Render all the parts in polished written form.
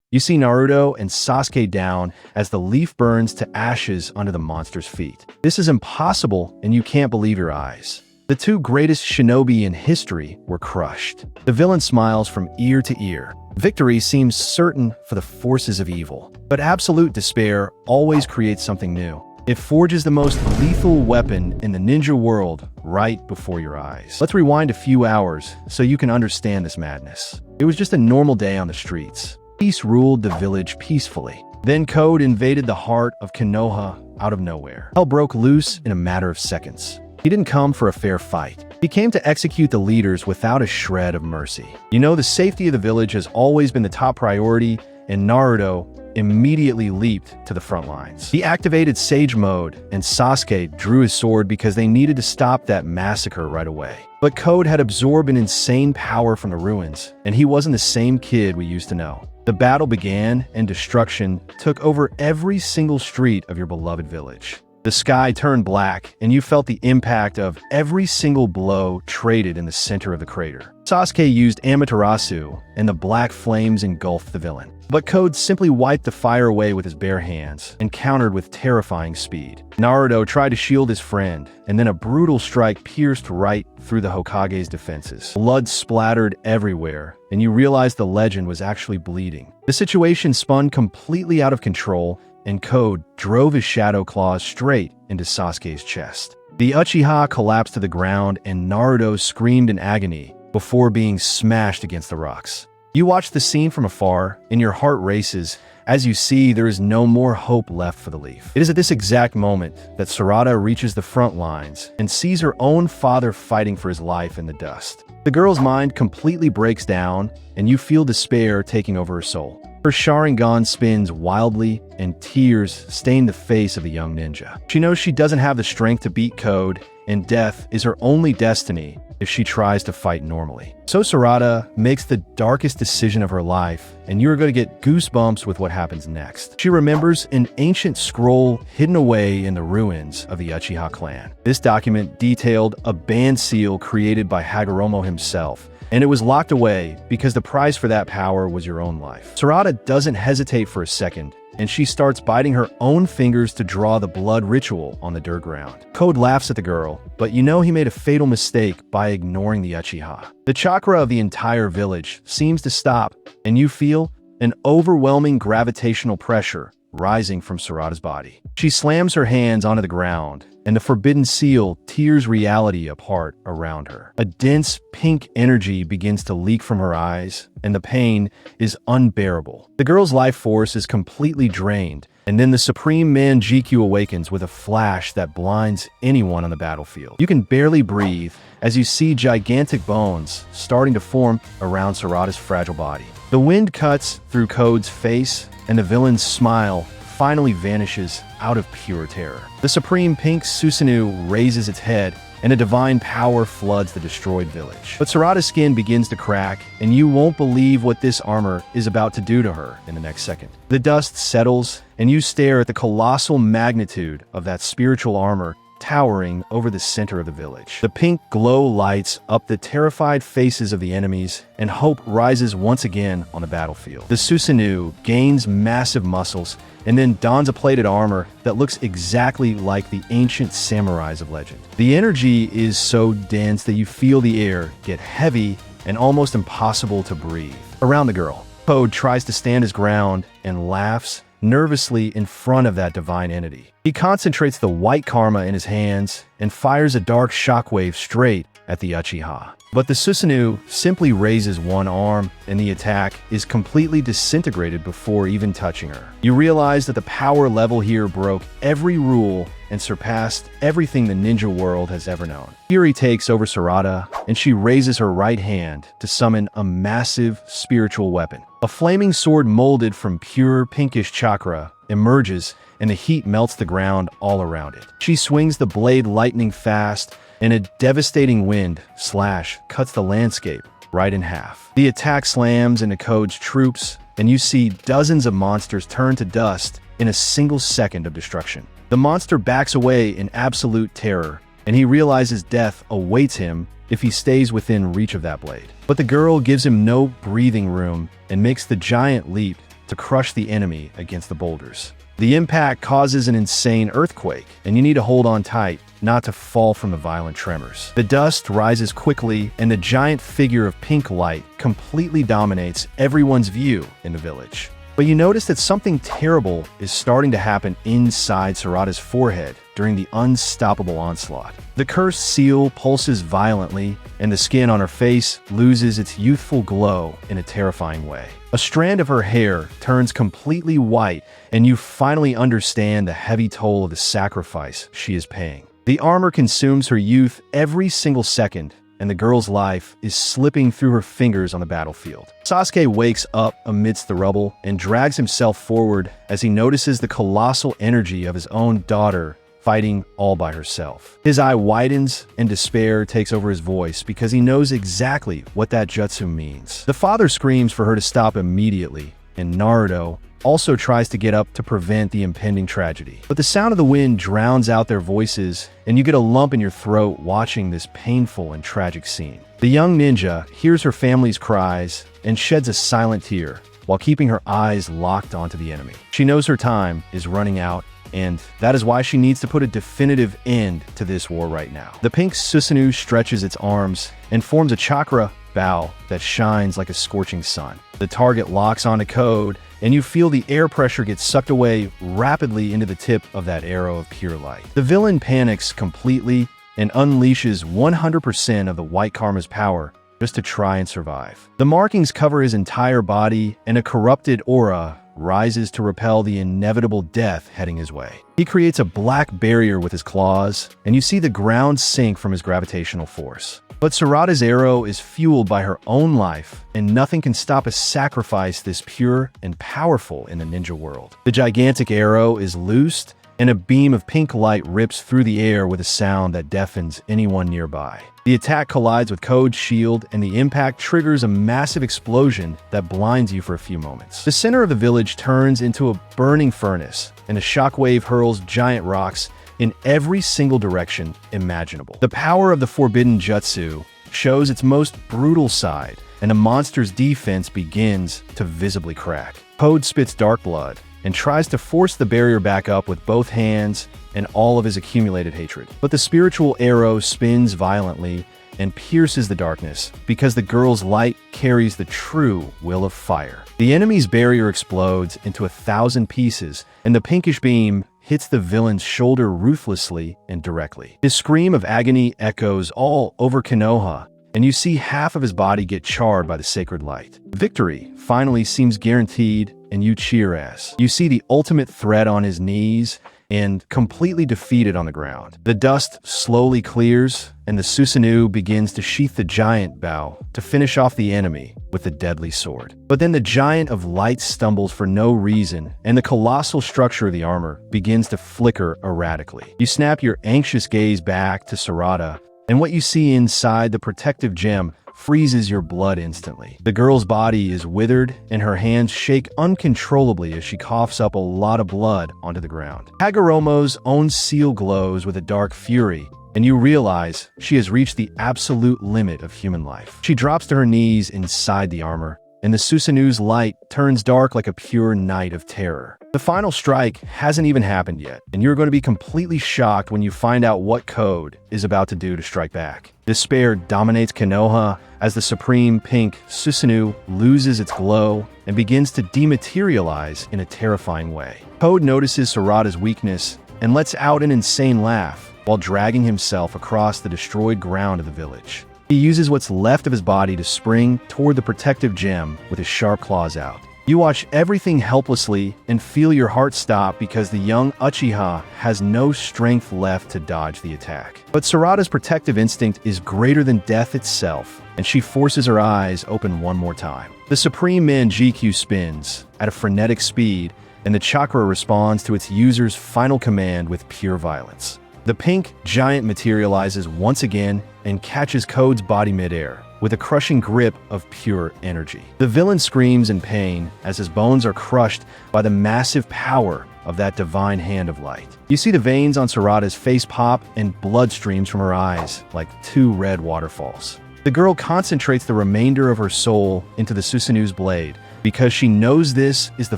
You see Naruto and Sasuke down as the leaf burns to ashes under the monster's feet. This is impossible, and you can't believe your eyes. The two greatest shinobi in history were crushed. The villain smiles from ear to ear. Victory seems certain for the forces of evil. But absolute despair always creates something new. It forges the most lethal weapon in the ninja world right before your eyes. Let's rewind a few hours so you can understand this madness. It was just a normal day on the streets. Peace ruled the village peacefully. Then Code invaded the heart of Konoha out of nowhere. Hell broke loose in a matter of seconds. He didn't come for a fair fight. He came to execute the leaders without a shred of mercy. You know, the safety of the village has always been the top priority, and Naruto immediately leaped to the front lines. He activated Sage Mode, and Sasuke drew his sword because they needed to stop that massacre right away. But Code had absorbed an insane power from the ruins, and he wasn't the same kid we used to know. The battle began, and destruction took over every single street of your beloved village. The sky turned black, and you felt the impact of every single blow traded in the center of the crater. Sasuke used Amaterasu, and the black flames engulfed the villain. But Code simply wiped the fire away with his bare hands, and countered with terrifying speed. Naruto tried to shield his friend, and then a brutal strike pierced right through the Hokage's defenses. Blood splattered everywhere, and you realized the legend was actually bleeding. The situation spun completely out of control, and Code drove his shadow claws straight into Sasuke's chest. The Uchiha collapsed to the ground, and Naruto screamed in agony before being smashed against the rocks. You watch the scene from afar, and your heart races as you see there is no more hope left for the leaf. It is at this exact moment that Sarada reaches the front lines and sees her own father fighting for his life in the dust. The girl's mind completely breaks down, and you feel despair taking over her soul. Her Sharingan spins wildly, and tears stain the face of the young ninja. She knows she doesn't have the strength to beat Code, and death is her only destiny if she tries to fight normally. So Sarada makes the darkest decision of her life, and you're going to get goosebumps with what happens next. She remembers an ancient scroll hidden away in the ruins of the Uchiha clan. This document detailed a band seal created by Hagoromo himself, and it was locked away because the price for that power was your own life. Sarada doesn't hesitate for a second, and she starts biting her own fingers to draw the blood ritual on the dirt ground. Code laughs at the girl, but you know he made a fatal mistake by ignoring the Uchiha. The chakra of the entire village seems to stop, and you feel an overwhelming gravitational pressure rising from Sarada's body. She slams her hands onto the ground, and the forbidden seal tears reality apart around her. A dense pink energy begins to leak from her eyes, and the pain is unbearable. The girl's life force is completely drained, and then the Supreme Manjiku awakens with a flash that blinds anyone on the battlefield. You can barely breathe as you see gigantic bones starting to form around Sarada's fragile body. The wind cuts through Code's face, and the villain's smile finally vanishes out of pure terror. The Supreme Pink Susanoo raises its head, and a divine power floods the destroyed village. But Sarada's skin begins to crack, and you won't believe what this armor is about to do to her in the next second. The dust settles, and you stare at the colossal magnitude of that spiritual armor towering over the center of the village. The pink glow lights up the terrified faces of the enemies, and hope rises once again on the battlefield. The Susanoo gains massive muscles and then dons a plated armor that looks exactly like the ancient samurais of legend. The energy is so dense that you feel the air get heavy and almost impossible to breathe. Around the girl, Code tries to stand his ground and laughs nervously in front of that divine entity. He concentrates the white karma in his hands and fires a dark shockwave straight at the Uchiha. But the Susanoo simply raises one arm, and the attack is completely disintegrated before even touching her. You realize that the power level here broke every rule and surpassed everything the ninja world has ever known. Fury takes over Sarada, and she raises her right hand to summon a massive spiritual weapon. A flaming sword molded from pure pinkish chakra emerges, and the heat melts the ground all around it. She swings the blade lightning fast, and a devastating wind slash cuts the landscape right in half. The attack slams into Code's troops, and you see dozens of monsters turn to dust in a single second of destruction. The monster backs away in absolute terror, and he realizes death awaits him if he stays within reach of that blade. But the girl gives him no breathing room and makes the giant leap to crush the enemy against the boulders. The impact causes an insane earthquake, and you need to hold on tight not to fall from the violent tremors. The dust rises quickly, and the giant figure of pink light completely dominates everyone's view in the village. But you notice that something terrible is starting to happen inside Sarada's forehead during the unstoppable onslaught. The cursed seal pulses violently, and the skin on her face loses its youthful glow in a terrifying way. A strand of her hair turns completely white, and you finally understand the heavy toll of the sacrifice she is paying. The armor consumes her youth every single second, and the girl's life is slipping through her fingers on the battlefield. Sasuke wakes up amidst the rubble and drags himself forward as he notices the colossal energy of his own daughter fighting all by herself. His eye widens and despair takes over his voice because he knows exactly what that jutsu means. The father screams for her to stop immediately, and Naruto also tries to get up to prevent the impending tragedy. But the sound of the wind drowns out their voices, and you get a lump in your throat watching this painful and tragic scene. The young ninja hears her family's cries and sheds a silent tear while keeping her eyes locked onto the enemy. She knows her time is running out, and that is why she needs to put a definitive end to this war right now. The pink Susanoo stretches its arms and forms a chakra bow that shines like a scorching sun. The target locks onto code, and you feel the air pressure get sucked away rapidly into the tip of that arrow of pure light. The villain panics completely and unleashes 100% of the white karma's power just to try and survive. The markings cover his entire body, and a corrupted aura rises to repel the inevitable death heading his way. He creates a black barrier with his claws, and you see the ground sink from his gravitational force. But Sarada's arrow is fueled by her own life, and nothing can stop a sacrifice this pure and powerful in the ninja world. The gigantic arrow is loosed, and a beam of pink light rips through the air with a sound that deafens anyone nearby. The attack collides with Code's shield, and the impact triggers a massive explosion that blinds you for a few moments. The center of the village turns into a burning furnace, and a shockwave hurls giant rocks in every single direction imaginable. The power of the forbidden jutsu shows its most brutal side, and the monster's defense begins to visibly crack. Code spits dark blood and tries to force the barrier back up with both hands and all of his accumulated hatred. But the spiritual arrow spins violently and pierces the darkness because the girl's light carries the true will of fire. The enemy's barrier explodes into 1,000 pieces, and the pinkish beam hits the villain's shoulder ruthlessly and directly. His scream of agony echoes all over Konoha, and you see half of his body get charred by the sacred light. Victory finally seems guaranteed, and you cheer as you see the ultimate threat on his knees and completely defeated on the ground. The dust slowly clears, and the Susanoo begins to sheath the giant bow to finish off the enemy with the deadly sword. But then the giant of light stumbles for no reason, and the colossal structure of the armor begins to flicker erratically. You snap your anxious gaze back to Sarada, and what you see inside the protective gem freezes your blood instantly. The girl's body is withered, and her hands shake uncontrollably as she coughs up a lot of blood onto the ground. Hagoromo's own seal glows with a dark fury, and you realize she has reached the absolute limit of human life. She drops to her knees inside the armor, and the Susanoo's light turns dark like a pure night of terror. The final strike hasn't even happened yet, and you're going to be completely shocked when you find out what Code is about to do to strike back. Despair dominates Konoha as the Supreme Pink Susanoo loses its glow and begins to dematerialize in a terrifying way. Code notices Sarada's weakness and lets out an insane laugh while dragging himself across the destroyed ground of the village. He uses what's left of his body to spring toward the protective gem with his sharp claws out. You watch everything helplessly and feel your heart stop because the young Uchiha has no strength left to dodge the attack. But Sarada's protective instinct is greater than death itself, and she forces her eyes open one more time. The Supreme Manjikyu spins at a frenetic speed, and the chakra responds to its user's final command with pure violence. The pink giant materializes once again and catches Code's body midair with a crushing grip of pure energy. The villain screams in pain as his bones are crushed by the massive power of that divine hand of light. You see the veins on Sarada's face pop, and blood streams from her eyes like two red waterfalls. The girl concentrates the remainder of her soul into the Susanoo's blade, because she knows this is the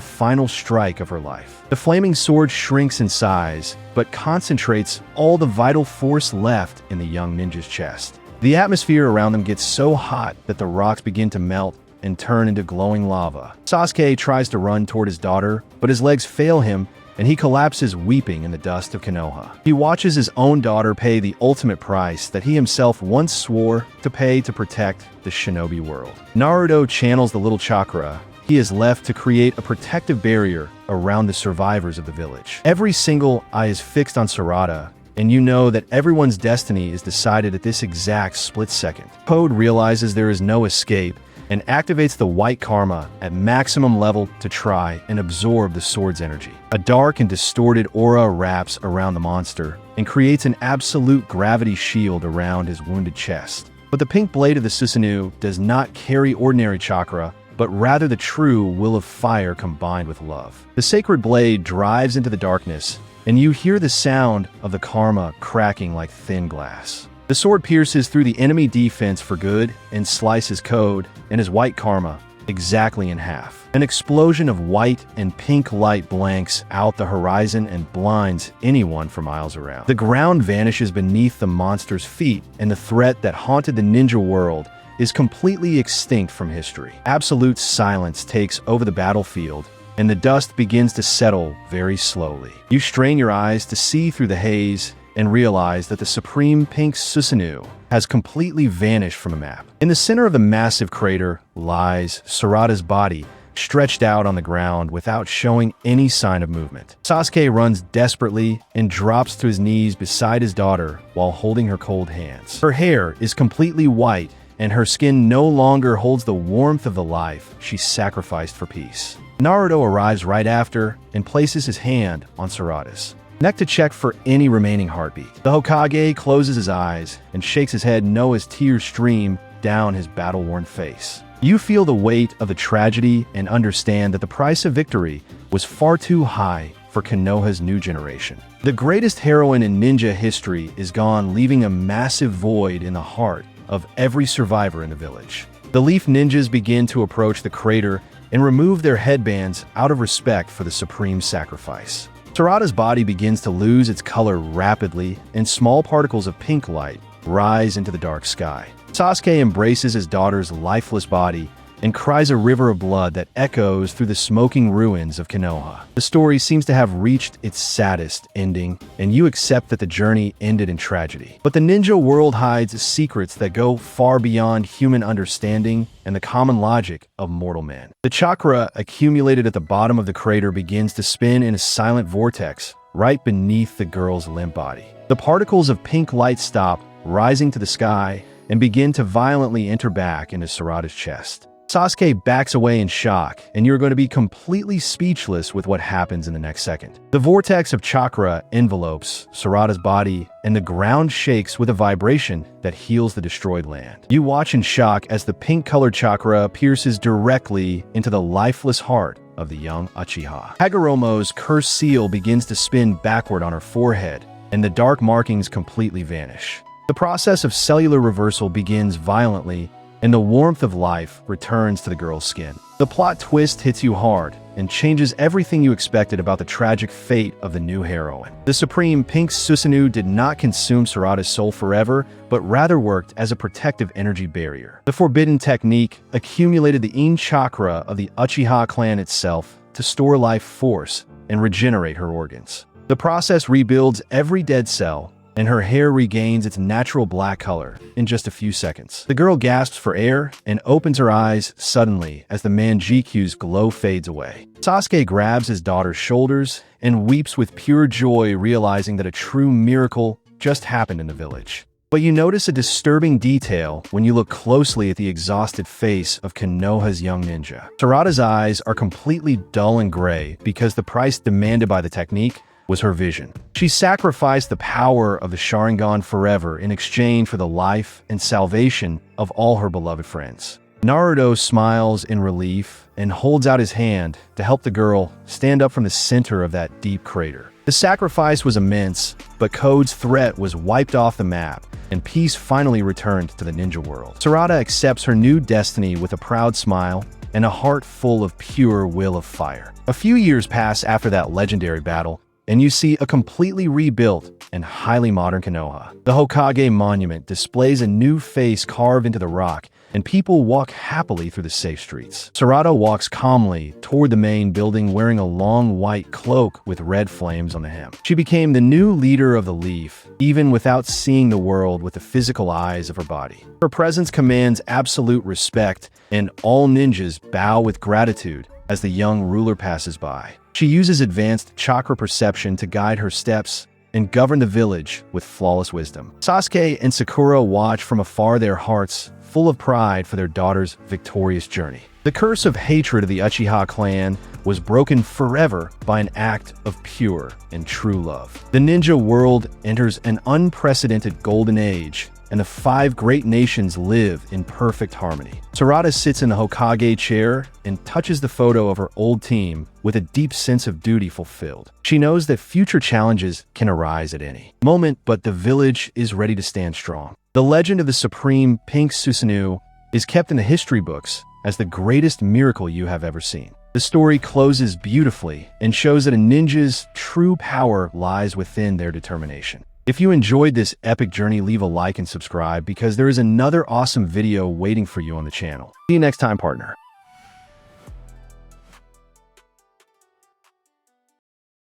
final strike of her life. The flaming sword shrinks in size, but concentrates all the vital force left in the young ninja's chest. The atmosphere around them gets so hot that the rocks begin to melt and turn into glowing lava. Sasuke tries to run toward his daughter, but his legs fail him and he collapses weeping in the dust of Konoha. He watches his own daughter pay the ultimate price that he himself once swore to pay to protect the shinobi world. Naruto channels the little chakra he has left to create a protective barrier around the survivors of the village. Every single eye is fixed on Sarada, and you know that everyone's destiny is decided at this exact split second. Code realizes there is no escape and activates the white karma at maximum level to try and absorb the sword's energy. A dark and distorted aura wraps around the monster and creates an absolute gravity shield around his wounded chest. But the pink blade of the Susanoo does not carry ordinary chakra, but rather the true will of fire combined with love. The sacred blade drives into the darkness, and you hear the sound of the karma cracking like thin glass. The sword pierces through the enemy defense for good and slices Code and his white karma exactly in half. An explosion of white and pink light blanks out the horizon and blinds anyone for miles around. The ground vanishes beneath the monster's feet, and the threat that haunted the ninja world is completely extinct from history. Absolute silence takes over the battlefield, and the dust begins to settle very slowly. You strain your eyes to see through the haze and realize that the Supreme Pink Susanoo has completely vanished from the map. In the center of the massive crater lies Sarada's body, stretched out on the ground without showing any sign of movement. Sasuke runs desperately and drops to his knees beside his daughter while holding her cold hands. Her hair is completely white, and her skin no longer holds the warmth of the life she sacrificed for peace. Naruto arrives right after and places his hand on Sarada's neck to check for any remaining heartbeat. The Hokage closes his eyes and shakes his head no as tears stream down his battle-worn face. You feel the weight of the tragedy and understand that the price of victory was far too high for Konoha's new generation. The greatest heroine in ninja history is gone, leaving a massive void in the heart of every survivor in the village. The Leaf Ninjas begin to approach the crater and remove their headbands out of respect for the supreme sacrifice. Sarada's body begins to lose its color rapidly, and small particles of pink light rise into the dark sky. Sasuke embraces his daughter's lifeless body and cries a river of blood that echoes through the smoking ruins of Konoha. The story seems to have reached its saddest ending, and you accept that the journey ended in tragedy. But the ninja world hides secrets that go far beyond human understanding and the common logic of mortal man. The chakra accumulated at the bottom of the crater begins to spin in a silent vortex right beneath the girl's limp body. The particles of pink light stop rising to the sky and begin to violently enter back into Sarada's chest. Sasuke backs away in shock, and you're going to be completely speechless with what happens in the next second. The vortex of chakra envelopes Sarada's body, and the ground shakes with a vibration that heals the destroyed land. You watch in shock as the pink-colored chakra pierces directly into the lifeless heart of the young Uchiha. Hagoromo's cursed seal begins to spin backward on her forehead, and the dark markings completely vanish. The process of cellular reversal begins violently, and the warmth of life returns to the girl's skin. The plot twist hits you hard and changes everything you expected about the tragic fate of the new heroine. The Supreme Pink Susanoo did not consume Sarada's soul forever, but rather worked as a protective energy barrier. The forbidden technique accumulated the in chakra of the Uchiha clan itself to store life force and regenerate her organs. The process rebuilds every dead cell, and her hair regains its natural black color in just a few seconds. The girl gasps for air and opens her eyes suddenly as the Manjiku's glow fades away. Sasuke grabs his daughter's shoulders and weeps with pure joy, realizing that a true miracle just happened in the village. But you notice a disturbing detail when you look closely at the exhausted face of Konoha's young ninja. Sarada's eyes are completely dull and gray because the price demanded by the technique was her vision. She sacrificed the power of the Sharingan forever in exchange for the life and salvation of all her beloved friends. Naruto smiles in relief and holds out his hand to help the girl stand up from the center of that deep crater. The sacrifice was immense, but Code's threat was wiped off the map, and peace finally returned to the ninja world. Sarada accepts her new destiny with a proud smile and a heart full of pure will of fire. A few years pass after that legendary battle, and you see a completely rebuilt and highly modern Konoha. The Hokage monument displays a new face carved into the rock, and people walk happily through the safe streets. Sarada walks calmly toward the main building wearing a long white cloak with red flames on the hem. She became the new leader of the Leaf, even without seeing the world with the physical eyes of her body. Her presence commands absolute respect, and all ninjas bow with gratitude as the young ruler passes by. She uses advanced chakra perception to guide her steps and govern the village with flawless wisdom. Sasuke and Sakura watch from afar, their hearts full of pride for their daughter's victorious journey. The curse of hatred of the Uchiha clan was broken forever by an act of pure and true love. The ninja world enters an unprecedented golden age, and the 5 great nations live in perfect harmony. Sarada sits in the Hokage chair and touches the photo of her old team with a deep sense of duty fulfilled. She knows that future challenges can arise at any moment, but the village is ready to stand strong. The legend of the Supreme Pink Susanoo is kept in the history books as the greatest miracle you have ever seen. The story closes beautifully and shows that a ninja's true power lies within their determination. If you enjoyed this epic journey, leave a like and subscribe because there is another awesome video waiting for you on the channel. See you next time, partner.